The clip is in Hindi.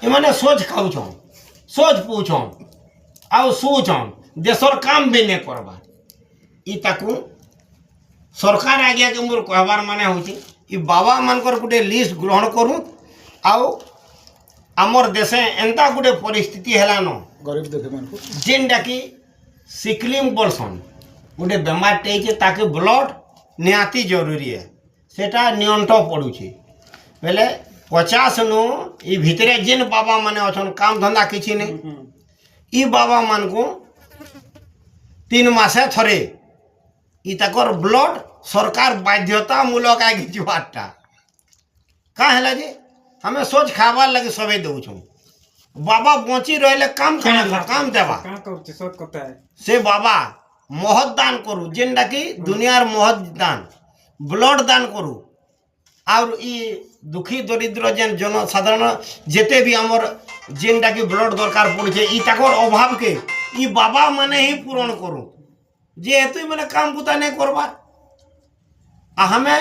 एमाने सोच खाऊछन सोच पूछन आउ शोचन देशर काम भी नहीं करबार इ ताकू सरकार आज्ञा के मोर कहबार माने होची इ बाबा मानकर गुटे लिस्ट ग्रहण करूँ आउ आमर देशे एंता गुटे परिस्थिति हेलान गरीब देखे मान जेनटा कि सिकलिंग बोलसन गोटे बेमारटे ताके ब्लड निहाती जरूरी है सेटा नियंट पड़ुछि बेले 50 नु इ भितरे जेन बाबा माने अछन काम धंदा किछि नै इ बाबा मान को 3 मासे थरे इ ताकर ब्लड सरकार बाध्यतामूलक आगे जीवाटा का हैला जे हमें सोच खाबार लगे सबे दउछु बाबा बची रहले काम खाना काम देवा का करते सोच करता है से बाबा महत दान करू जेनटा कि दुनियार महत दान ब्लड दान करू और इ दुखी दरिद्र जेन जनसाधारण जेते भी हमर जेनटा कि ब्लड दरकार पड़े इ ताकर अभाव के इ बाबा माने ही पूरण करू जे हेतु माने काम बुता नहीं करबार आ हमें